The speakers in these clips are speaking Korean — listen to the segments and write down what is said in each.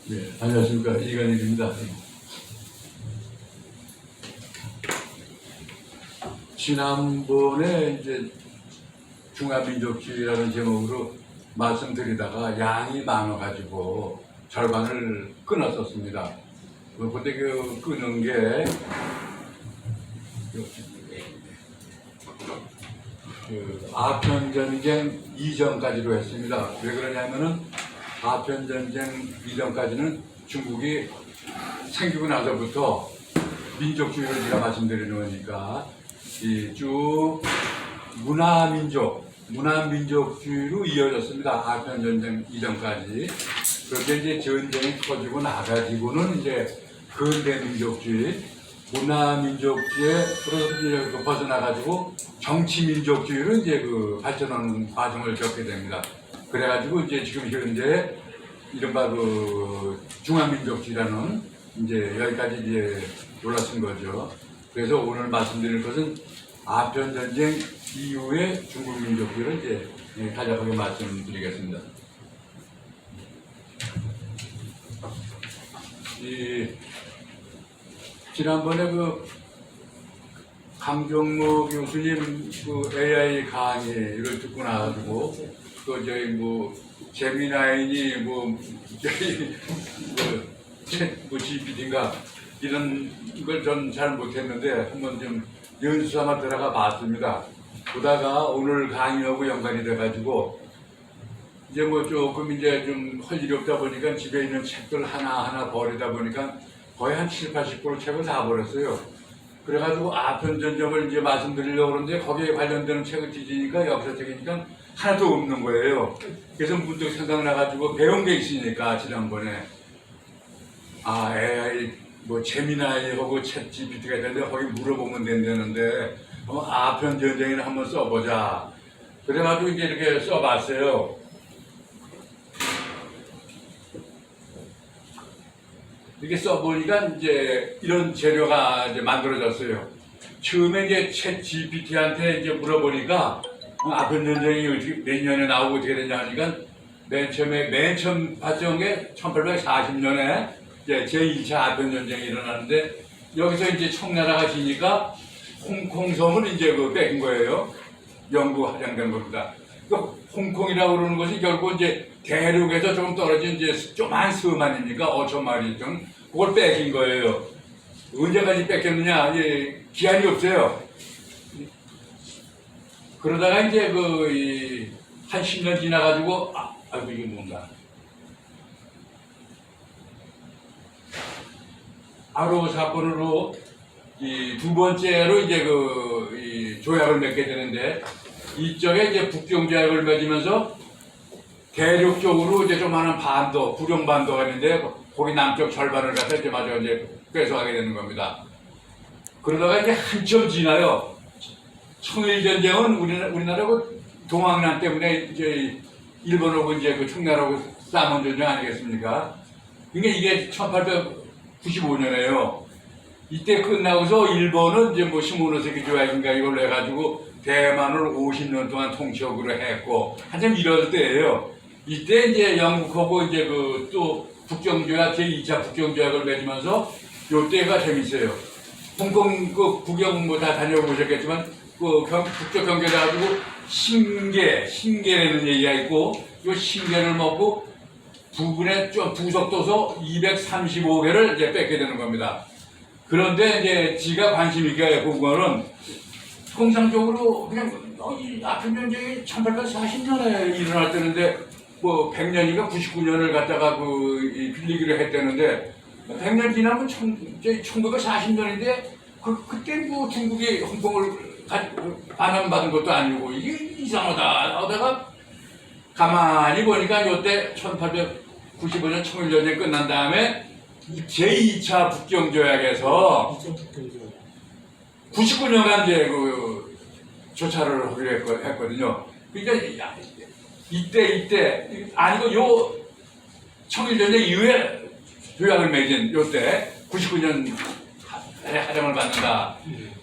네, 안녕하십니까. 이관일입니다. 지난번에 이제 중화민족주의라는 제목으로 말씀드리다가 양이 많아가지고 절반을 끊었었습니다. 그때 그 끊은 게 아편전쟁 이전까지로 했습니다. 왜 그러냐면은 아편전쟁 이전까지는 중국이 생기고 나서부터 민족주의를 제가 말씀드리는 거니까 이 쭉 문화민족주의로 이어졌습니다. 아편전쟁 이전까지. 그렇게 이제 전쟁이 터지고 나가지고는 이제 근대민족주의, 문화민족주의로 벗어나가지고 정치민족주의로 이제 그 발전하는 과정을 겪게 됩니다. 그래가지고 이제 지금 현재 이른바 그 중화민족주의라는 이제 여기까지 이제 올라선 거죠. 그래서 오늘 말씀드릴 것은 아편전쟁 이후의 중국민족주의를 이제 간략하게 말씀드리겠습니다. 지난번에 그 강정모 교수님 그 AI 강의를 듣고 나가지고 그 저희 뭐 제미나인이 뭐 저희 뭐 GPT인가 이런 걸 전 잘 못했는데 한번 좀 연수삼아 들어가 봤습니다. 보다가 오늘 강의하고 연관이 돼가지고 이제 뭐 조금 이제 좀 할 일이 없다 보니까 집에 있는 책들 하나하나 버리다 보니까 거의 한 70, 80% 책을 다 버렸어요. 그래가지고 아편전쟁을 이제 말씀드리려고 그러는데 거기에 관련되는 책을 뒤지니까 역사책이니까 하나도 없는 거예요. 그래서 문득 생각나가지고 배운 게 있으니까 지난번에 AI 뭐 제미나이하고 챗 GPT가 있는데 거기 물어보면 된다는데 아편전쟁이나 한번 써보자. 그래가지고 이제 이렇게 써봤어요. 이렇게 써보니까 이제 이런 재료가 이제 만들어졌어요. 처음에 이제 챗 GPT한테 이제 물어보니까 아편전쟁이 어떻게 몇 년에 나오고 어떻게 되냐 하니까 맨 처음 발전한 게 1840년에 이제 제2차 아편전쟁이 일어나는데 여기서 이제 청나라가 지니까 홍콩섬을 이제 그 뺏긴 거예요. 영구 합병된 겁니다. 그러니까 홍콩이라고 그러는 것이 결국 이제 대륙에서 조금 떨어진 이제 조그만 섬 아닙니까? 5천 마리 좀 그걸 뺏긴 거예요. 언제까지 뺏겼느냐? 이제 기한이 없어요. 그러다가 이제 한 10년 지나가지고 아이고 이게 뭔가 아로 사건으로 이 두 번째로 이제 이 조약을 맺게 되는데 이쪽에 이제 북경 조약을 맺으면서 대륙 쪽으로 이제 조그마한 반도, 구룡반도가 있는데 거기 남쪽 절반을 갖다 이제 마저 이제 뺏어가게 되는 겁니다. 그러다가 이제 한참 지나요. 청일전쟁은 우리나라하고 동학난 때문에 이제 일본하고 이제 그 청나라하고 싸운 전쟁 아니겠습니까? 그러니까 이게 1895년에요. 이때 끝나고서 일본은 이제 뭐 시모노세키 조약인가 이걸로 해가지고 대만을 50년 동안 통치국으로 했고 한참 이럴 때예요. 이때 이제 영국하고 이제 또 북경조약 제2차 북경조약을 맺으면서 요때가 재밌어요. 홍콩 구경 뭐 다 다녀보셨겠지만 북쪽 경계를 가지고 신계라는 얘기가 있고 요 신계를 먹고 부분에 좀 부속도서 235개를 이제 뺏게 되는 겁니다. 그런데 이제 지가 관심 있게 본 거는 통상적으로 그냥 이 아편전쟁이 1840년에 일어날 때는데 뭐 100년인가 99년을 갖다가 빌리기로 했다는데 100년 지나면 1940년인데 그때 뭐 중국이 홍콩을 반환받은 것도 아니고 이게 이상하다 하다가 가만히 보니까 요때 1895년 청일전쟁 끝난 다음에 제2차 북경조약에서 99년간 이제 조차를 하기로 했거든요. 그러니까 이때 아니고 요 청일전쟁 이후에 조약을 맺은 요때 99년 하정을 받는다.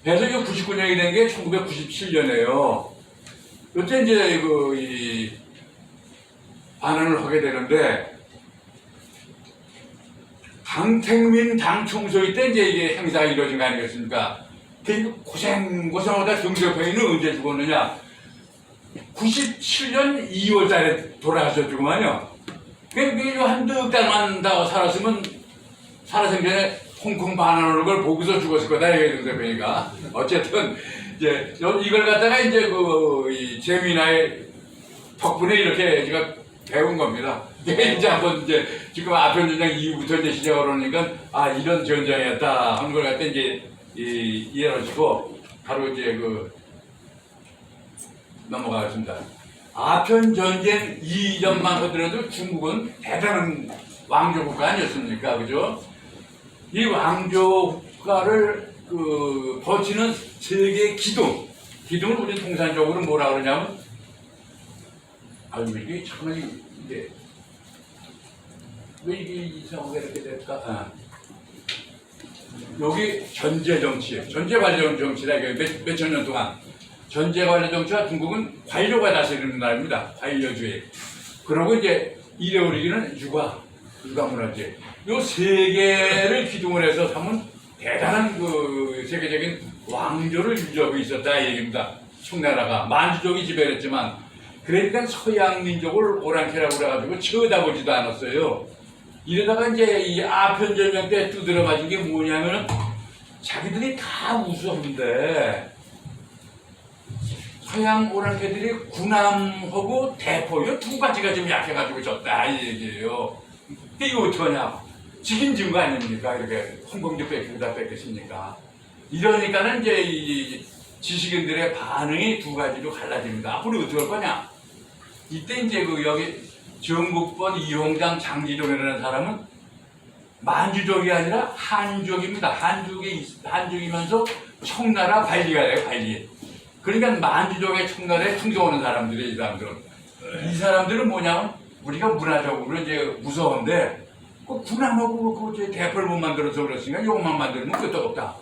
그래서 이 99년이 된 게 1997년이에요. 요때 이제 이 반환을 하게 되는데 강택민 당 총소위 때 이제 이게 행사가 이루어진 거 아니겠습니까? 그 고생하다 경제표인은 언제 죽었느냐? 97년 2월 달에 돌아가셨더구만요. 그 한두 달만 더 살았으면 살아생전에 홍콩 반환하는 걸 보고서 죽었을 거다, 이게 경제표니까. 어쨌든, 이제 이걸 갖다가 이제 이 재미나의 덕분에 이렇게 제가 배운 겁니다. 이제 한번 이제 지금 아편전쟁 이후부터 이제 시작을 하니까 아 이런 전쟁이었다 하는 걸 갖다 이제 이해하시고 바로 이제 넘어가겠습니다. 아편전쟁 이전만 하더라도 중국은 대단한 왕조 국가 아니었습니까? 그죠? 이 왕조 국가를 버티는 세계의 기둥을 우리 통상적으로 뭐라 그러냐면 아유 이게 참 이게 왜 이게 이상하게 이렇게 될까? 여기 전제 정치, 전제 관료 정치다. 이게 몇천 년 동안 전제 관료 정치와 중국은 관료가 다스리는 나라입니다. 관료주의. 그러고 이제 이래오르기는 육아 문화재. 요 세 개를 기둥을 해서 삼은 대단한 세계적인 왕조를 유지하고 있었다 이 얘기입니다. 청나라가 만주족이 지배했지만 그러니까 서양 민족을 오랑캐라고 그래가지고 쳐다보지도 않았어요. 이러다가 이제 이 아편전쟁 때 두드려 맞은 게 뭐냐면은 자기들이 다 우수한데 서양 오랑캐들이 군함하고 대포 이 두 가지가 좀 약해가지고 졌다 이 얘기예요. 이거 어떡하냐? 책임진 거 아닙니까? 이렇게 홍콩도 뺏기고 다 뺏겼으니까. 이러니까는 이제 이 지식인들의 반응이 두 가지로 갈라집니다. 앞으로 어떻게 할 거냐? 이때 이제 여기 정국번 이홍장 장지동이라는 사람은 만주족이 아니라 한족입니다. 한족이면서 청나라 관리가예요, 관리. 그러니까 만주족의 청나라에 충성하는 사람들이 이 사람들은. 이 사람들은 뭐냐면 우리가 문화적으로 이제 무서운데 군함하고 대포를 못 만들어서 그렇으니까 이것만 만들면 끄떡없다.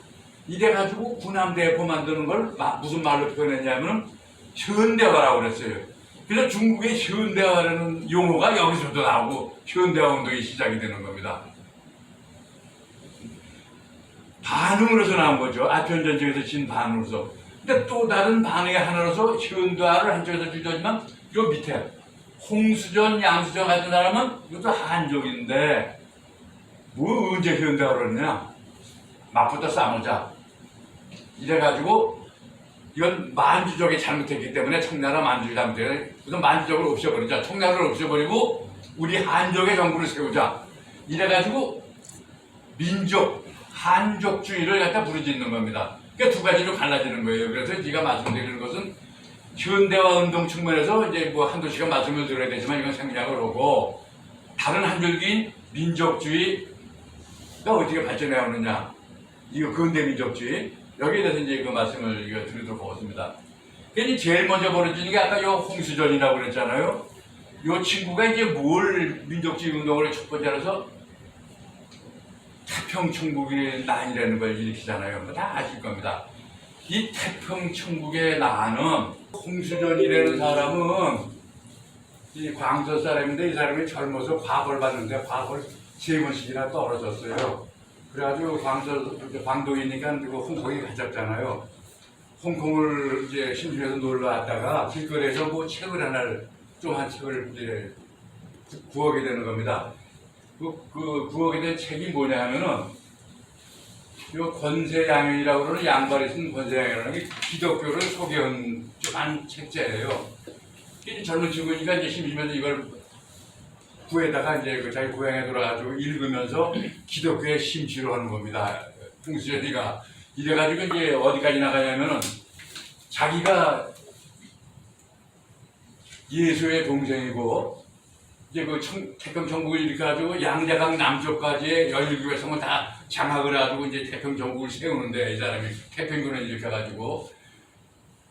이래가지고 군함 대포 만드는 걸 무슨 말로 표현했냐면 현대화라고 그랬어요. 그래서 중국의 현대화라는 용어가 여기서도 나오고 현대화 운동이 시작이 되는 겁니다. 반응으로서 나온 거죠. 아편전쟁에서 진 반응으로서. 근데 또 다른 반응의 하나로서 현대화를 한쪽에서 주저지만 요 밑에 홍수전, 양수전 같은 사람은 이것도 한족인데 뭐 언제 현대화를 했냐? 맞붙어 싸우자. 이래가지고 이건 만주족이 잘못했기 때문에 청나라 만주족이 잘못했기 우선 만주족을 없애버리자. 청나라를 없애버리고 우리 한족의 정부를 세우자. 이래가지고 민족, 한족주의를 갖다 부르짖는 겁니다. 그러니까 두 가지로 갈라지는 거예요. 그래서 제가 말씀드리는 것은 현대화 운동 측면에서 이제 뭐 한두 시간 말씀을 드려야 되지만 이건 생략을 하고 다른 한 줄기인 민족주의가 어떻게 발전해 오느냐. 이거 근대 민족주의. 여기에 대해서 이제 그 말씀을 드리도록 하겠습니다. 그러니까 제일 먼저 벌어지는 게 아까 요 홍수전이라고 그랬잖아요. 요 친구가 이제 뭘 민족주의 운동을 첫 번째로서 태평천국의 난이라는 걸 일으키잖아요. 다 아실 겁니다. 이 태평천국의 난은 홍수전이라는 사람은 이 광서 사람인데 이 사람이 젊어서 과거를 봤는데 과거를 3번씩이나 떨어졌어요. 그래가지고 광도이니까 홍콩에 가졌잖아요. 홍콩을 이제 심심해서 놀러 왔다가 길거리에서 뭐 책을 하나를 좀한 책을 이제 구하게 되는 겁니다. 그 구하게 된 책이 뭐냐 하면은 요 권세양이라고 그러는 양발이 쓴 권세양이라는 게 기독교를 소개한 좀한 책자예요. 이 젊은 친구니까 이제 심심해서 이걸 구에다가 이제 자기 고향에 돌아가지고 읽으면서 기독교에 심취를 하는 겁니다. 홍수전이가. 이래가지고 이제 어디까지 나가냐면은 자기가 예수의 동생이고 이제 태평천국을 일으켜가지고 양자강 남쪽까지의 17개 성을 다 장악을 해가지고 이제 태평천국을 세우는데 이 사람이 태평군을 일으켜가지고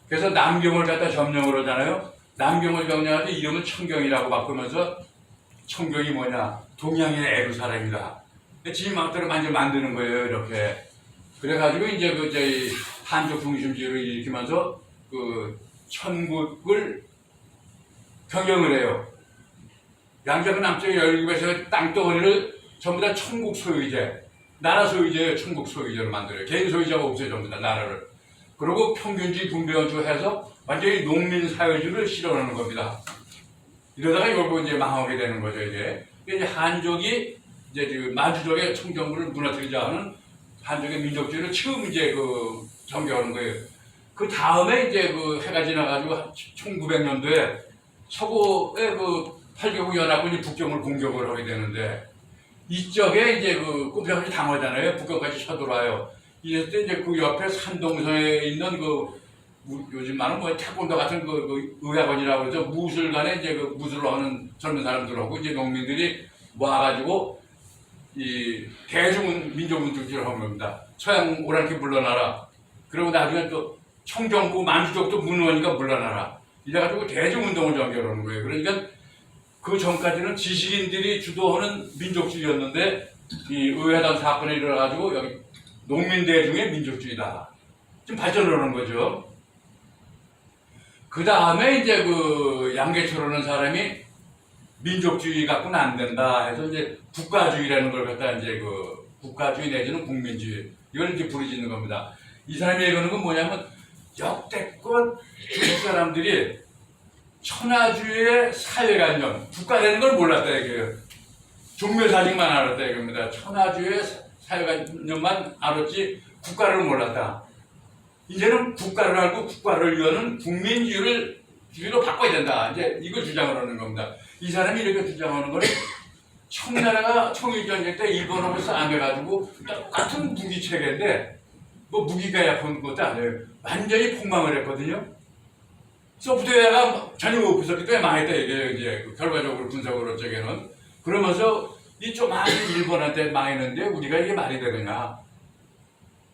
그래서 남경을 갖다 점령을 하잖아요. 남경을 점령하고 이름을 청경이라고 바꾸면서 청경이 뭐냐? 동양의 에루살렘이다. 지 마음대로 만드는 거예요, 이렇게. 그래가지고 이제 저희 한족 중심주의를 일으키면서 천국을 경영을 해요. 양자강 남쪽의 17개의 땅덩어리를 전부 다 천국 소유제, 나라 소유제예요. 천국 소유제로 만들어요. 개인 소유자가 없어요. 전부 다 나라를. 그리고 평균주의 분배원주 해서 완전히 농민 사회주의를 실현하는 겁니다. 이러다가 결국 이제 망하게 되는 거죠. 이제 한족이 이제 그 만주족의 청정부를 무너뜨리자 하는 한족의 민족주의를 처음 이제 그 전개하는 거예요. 그 다음에 이제 그 해가 지나가지고 1900년도에 서구의 그 8개국 연합군이 북경을 공격을 하게 되는데 이쪽에 이제 그 꼼짝없이 당하잖아요. 북경까지 쳐들어와요. 이랬을 때 이제 그 옆에 산동성에 있는 그 요즘 말은 뭐 태권도 같은 그 의학원이라고 그러죠. 무술관에 이제 그 무술을 하는 젊은 사람들하고 이제 농민들이 모아가지고 이 대중민족운동을 한 겁니다. 서양 오랑캐 물러나라. 그리고 나중에 또 청정부 만주족도 무너니까 물러나라. 이래가지고 대중운동을 전개하는 거예요. 그러니까 그 전까지는 지식인들이 주도하는 민족주의였는데 이 의회당 사건이 일어나가지고 여기 농민대중의 민족주의다. 좀 발전을 하는 거죠. 그 다음에 이제 그 양계철이라는 사람이 민족주의 갖고는 안 된다 해서 이제 국가주의라는 걸 갖다 이제 그 국가주의 내지는 국민주의 이걸 이제 부르짖는 겁니다. 이 사람이 얘기하는 건 뭐냐면 역대껏 중국 사람들이 천하주의의 사회관념, 국가라는 걸 몰랐다 이거예요. 종묘사직만 알았다 이겁니다. 천하주의의 사회관념만 알았지 국가를 몰랐다. 이제는 국가를 알고 국가를 위하는 국민주의로 바꿔야 된다. 이제 이걸 주장을 하는 겁니다. 이 사람이 이렇게 주장하는 거는 청나라가 청일전쟁 때 일본하고 싸움해가지고 똑같은 무기 체계인데 뭐 무기가 약한 것도 아니에요. 완전히 폭망을 했거든요. 소프트웨어가 전혀 못 부쉈기 때문에 망했다 이게 이제 결과적으로 분석을 어쩌게는 그러면서 이 조그마한 일본한테 망했는데 우리가 이게 말이 되느냐?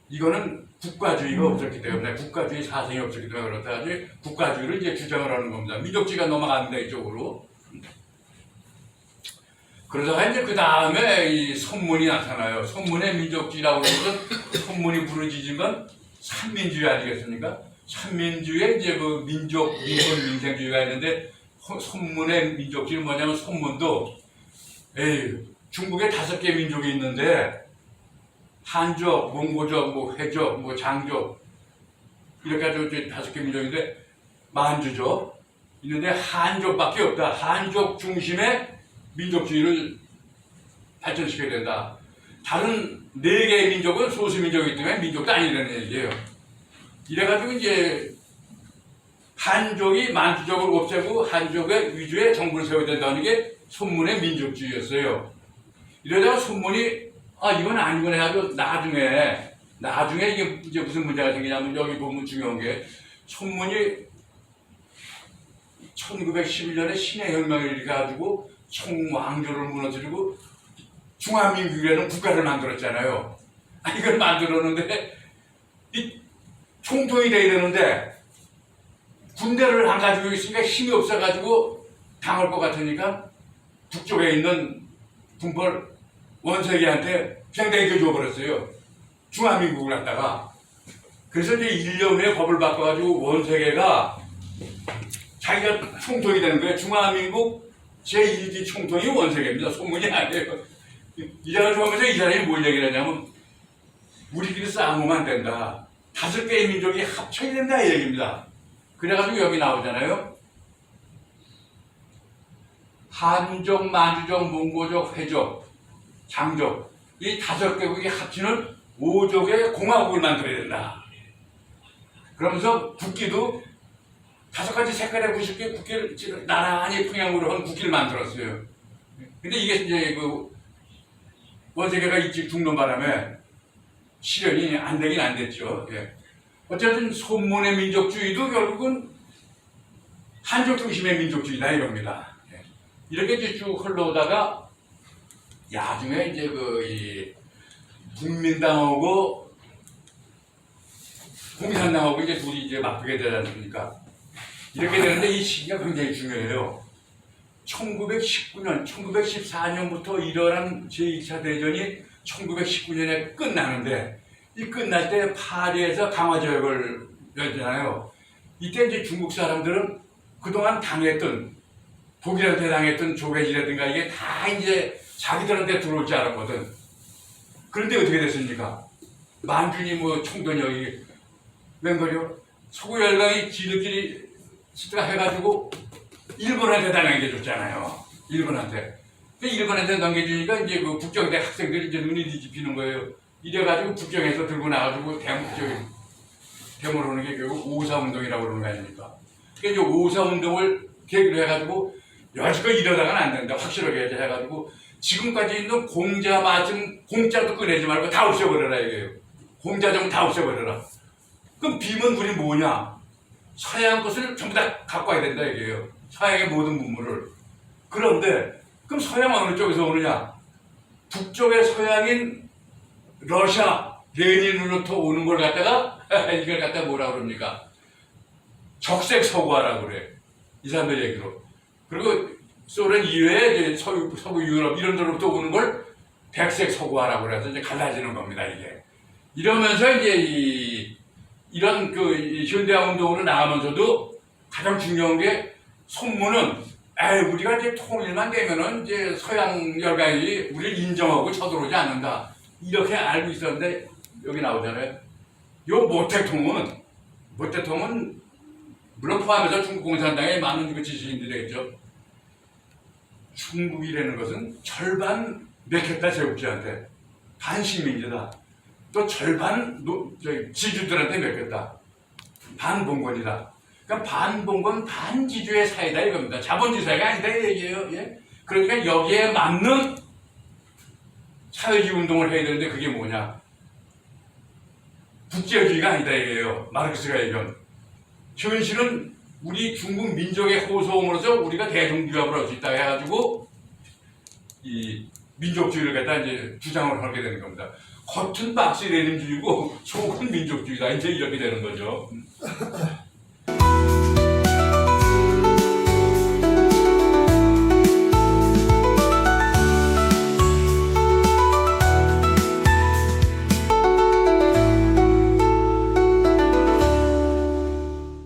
이거는 국가주의가 없었기 때문에 국가주의 사상이 없었기 때문에 그렇다 하지 국가주의를 이제 주장을 하는 겁니다. 민족주의가 넘어갑니다 이쪽으로. 그러다가 이제 그 다음에 이 선문이 나타나요. 선문의 민족주의라고 해서 선문이 부르짖으면 삼민주의 아니겠습니까? 삼민주의 이제 그 민족, 민권, 민생주의가 있는데 선문의 민족주의는 뭐냐면 선문도 중국에 5개 민족이 있는데 한족, 몽고족, 뭐 회족, 뭐 장족 이렇게 해서 5개 민족인데 만주족 있는데 한족밖에 없다. 한족 중심의 민족주의를 발전시켜야 된다. 다른 4개의 민족은 소수민족이기 때문에 민족도 아니라는 얘기예요. 이래가지고 이제 한족이 만주족을 없애고 한족의 위주의 정부를 세워야 된다는 게 손문의 민족주의였어요. 이러다가 손문이 이건 아니구나 해가지고 나중에 이게 이제 무슨 문제가 생기냐면 여기 보면 중요한 게 손문이 1911년에 신해혁명을 일으켜가지고 총왕조를 무너뜨리고 중화민국이라는 국가를 만들었잖아요. 이걸 만들었는데 이 총통이 돼야 되는데 군대를 안 가지고 있으니까 힘이 없어가지고 당할 것 같으니까 북쪽에 있는 군벌 원세기한테 그냥 내겨줘버렸어요. 중화민국을 갖다가. 그래서 이제 1년 후에 법을 바꿔가지고 원세계가 자기가 총통이 되는 거예요. 중화민국 제1기 총통이 원세계입니다. 소문이 아니에요. 이래가지고 하면서 이 사람이 뭘 얘기를 하냐면 우리끼리 싸우면 안 된다. 5개의 민족이 합쳐야 된다 이 얘기입니다. 그래가지고 여기 나오잖아요. 한족, 만주족, 몽고족, 회족, 장족 이 5개국이 합치는 5족의 공화국을 만들어야 된다. 그러면서 국기도 5가지 색깔의 90개 국기를 나란히 평양으로 한 국기를 만들었어요. 근데 이게 이제 그 원세계가 일찍 죽는 바람에 실현이 안 되긴 안 됐죠. 예. 어쨌든 손문의 민족주의도 결국은 한족 중심의 민족주의다 이겁니다. 예. 이렇게 이제 쭉 흘러오다가 나중에 이제 이 국민당하고 공산당하고 이제 둘이 이제 맞붙게 되지 않습니까? 이렇게 되는데 이 시기가 굉장히 중요해요. 1919년, 1914년부터 일어난 제2차 대전이 1919년에 끝나는데 이 끝날 때 파리에서 강화조약을 열잖아요. 이때 이제 중국 사람들은 그동안 당했던 독일한테 당했던 조개질이라든가 이게 다 이제 자기들한테 들어올 줄 알았거든. 그런데 어떻게 됐습니까? 만균이 뭐 총돈이 웬걸요? 서구열강이 지들끼리 시트가 해가지고 일본한테 다 남겨줬잖아요. 일본한테. 일본한테 넘겨주니까 이제 그 북경대 학생들이 이제 눈이 뒤집히는 거예요. 이래가지고 북경에서 들고 나가지고 데모를 하는 게 결국 5.4 운동이라고 그러는 거 아닙니까? 그러니까 이제 5.4 운동을 계기로 해가지고 여지껏 이러다가는 안 된다. 확실하게 해가지고 지금까지 있는 공자 맞은 공짜도 꺼내지 말고 다 없애버려라 이거예요. 공자 좀 다 없애버려라. 그럼 비면 우리 뭐냐? 서양 것을 전부 다 갖고 와야 된다 이거예요. 서양의 모든 문물을. 그런데 그럼 서양 어느 쪽에서 오느냐? 북쪽의 서양인 러시아, 레닌으로부터 오는 걸 갖다가 이걸 갖다가 뭐라 그럽니까? 적색 서구화라고 그래. 이 사람들 얘기로. 그리고 소련 이외에 이제 서구 유럽 이런 데로부터 오는 걸 백색 서구화라고 그래서 이제 갈라지는 겁니다, 이게. 이러면서 이제 이런 그 현대화 운동으로 나가면서도 가장 중요한 게 손문은 우리가 이제 통일만 되면은 이제 서양 열강이 우리를 인정하고 쳐들어오지 않는다. 이렇게 알고 있었는데 여기 나오잖아요. 요 모택통은 물론 포함해서 중국 공산당의 많은 그 지식인들이겠죠. 중국이라는 것은 절반 맥혔다 제국주의한테 반식민지다. 또 절반 지주들한테 맥혔다. 반봉건이다. 그러니까 반봉건 반지주의 사회다 이겁니다. 자본주의 사회가 아니다 이 얘기예요. 예? 그러니까 여기에 맞는 사회주의 운동을 해야 되는데 그게 뭐냐? 국제주의가 아니다 이거예요. 마르크스가 얘기한. 현실은 우리 중국 민족의 호소음으로써 우리가 대중규합을 할 수 있다 해가지고 이 민족주의를 갖다 이제 주장을 하게 되는 겁니다. 겉은 박스 레닌주의고 속은 민족주의다 이제 이렇게 되는 거죠.